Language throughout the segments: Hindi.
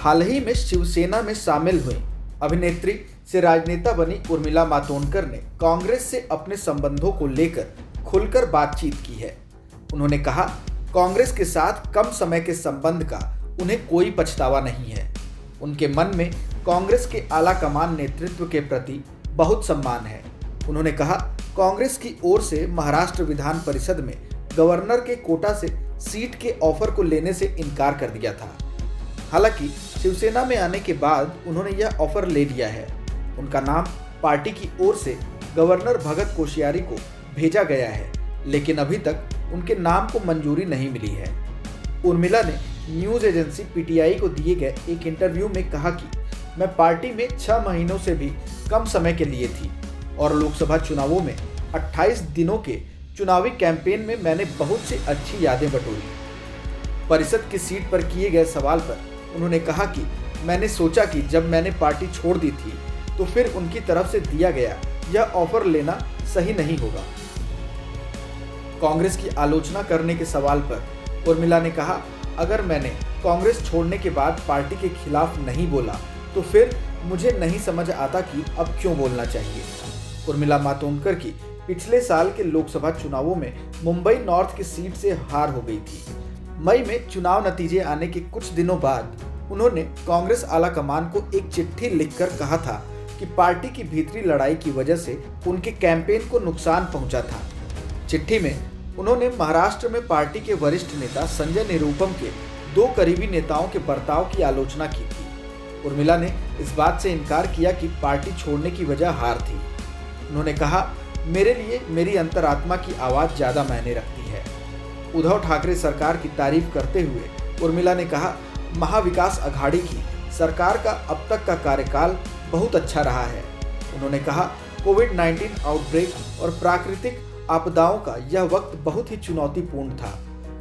हाल ही में शिवसेना में शामिल हुई अभिनेत्री से राजनेता बनी उर्मिला मातोंडकर ने कांग्रेस से अपने संबंधों को लेकर खुलकर बातचीत की है। उन्होंने कहा, कांग्रेस के साथ कम समय के संबंध का उन्हें कोई पछतावा नहीं है। उनके मन में कांग्रेस के आला कमान नेतृत्व के प्रति बहुत सम्मान है। उन्होंने कहा, कांग्रेस की ओर से महाराष्ट्र विधान परिषद में गवर्नर के कोटा से सीट के ऑफर को लेने से इनकार कर दिया था। हालांकि शिवसेना में आने के बाद उन्होंने यह ऑफर ले लिया है। उनका नाम पार्टी की ओर से गवर्नर भगत कोश्यारी को भेजा गया है, लेकिन अभी तक उनके नाम को मंजूरी नहीं मिली है। उर्मिला ने न्यूज़ एजेंसी पीटीआई को दिए गए एक इंटरव्यू में कहा कि मैं पार्टी में 6 महीनों से भी कम समय के लिए थी और लोकसभा चुनावों में 28 दिनों के चुनावी कैंपेन में मैंने बहुत सी अच्छी यादें बटोरी। परिषद की सीट पर किए गए सवाल पर उन्होंने कहा कि मैंने सोचा कि जब मैंने पार्टी छोड़ दी थी तो फिर उनकी तरफ से दिया गया यह ऑफर लेना सही नहीं होगा। कांग्रेस की आलोचना करने के सवाल पर उर्मिला ने कहा, अगर मैंने कांग्रेस छोड़ने के बाद पार्टी के खिलाफ नहीं बोला तो फिर मुझे नहीं समझ आता कि अब क्यों बोलना चाहिए। उर्मिला मातोंडकर की पिछले साल के लोकसभा चुनावों में मुंबई नॉर्थ की सीट से हार हो गई थी। मई में चुनाव नतीजे आने के कुछ दिनों बाद उन्होंने कांग्रेस आला कमान को एक चिट्ठी लिखकर कहा था कि पार्टी की भीतरी लड़ाई की वजह से उनके कैंपेन को नुकसान पहुंचा था। चिट्ठी में उन्होंने महाराष्ट्र में पार्टी के वरिष्ठ नेता संजय निरुपम के 2 करीबी नेताओं के बर्ताव की आलोचना की थी। उर्मिला ने इस बात से इनकार किया कि पार्टी छोड़ने की वजह हार थी। उन्होंने कहा, मेरे लिए मेरी अंतरात्मा की आवाज़ ज़्यादा मायने रखती है। उद्धव ठाकरे सरकार की तारीफ करते हुए उर्मिला ने कहा, महाविकास अघाड़ी की सरकार का अब तक का कार्यकाल बहुत अच्छा रहा है। उन्होंने कहा, कोविड-19 आउटब्रेक और प्राकृतिक आपदाओं का यह वक्त बहुत ही चुनौतीपूर्ण था।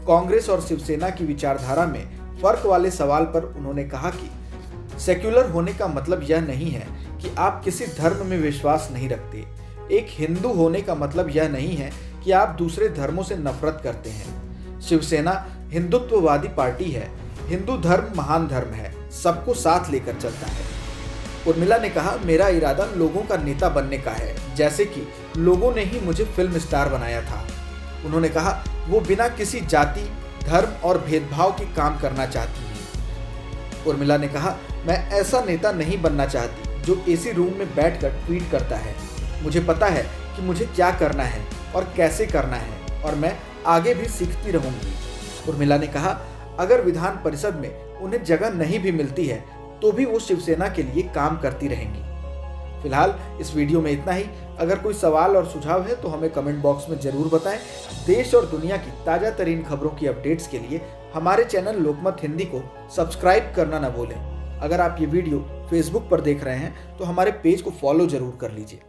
कांग्रेस और शिवसेना की विचारधारा में फर्क वाले सवाल पर उन्होंने कहा कि सेक्युलर होने का मतलब यह नहीं है कि आप किसी धर्म में विश्वास नहीं रखते। एक हिंदू होने का मतलब यह नहीं है कि आप दूसरे धर्मों से नफरत करते हैं। शिवसेना हिंदुत्ववादी पार्टी है। हिंदू धर्म महान धर्म है, सबको साथ लेकर चलता है। उर्मिला ने कहा, मेरा इरादा लोगों का नेता बनने का है, जैसे कि लोगों ने ही मुझे फिल्म स्टार बनाया था। उन्होंने कहा, वो बिना किसी जाति, धर्म और भेदभाव के काम करना चाहती हैं। उर्मिला ने कहा, मैं ऐसा नेता नहीं बनना चाहती जो एसी रूम में बैठकर ट्वीट करता है। मुझे पता है कि मुझे क्या करना है और कैसे करना है और मैं आगे भी सीखती रहूंगी। उर्मिला ने कहा, अगर विधान परिषद में उन्हें जगह नहीं भी मिलती है तो भी वो शिवसेना के लिए काम करती रहेंगी। फिलहाल इस वीडियो में इतना ही। अगर कोई सवाल और सुझाव है तो हमें कमेंट बॉक्स में जरूर बताएं। देश और दुनिया की ताज़ा तरीन खबरों की अपडेट्स के लिए हमारे चैनल लोकमत हिंदी को सब्सक्राइब करना न भूलें। अगर आप ये वीडियो फेसबुक पर देख रहे हैं तो हमारे पेज को फॉलो जरूर कर लीजिए।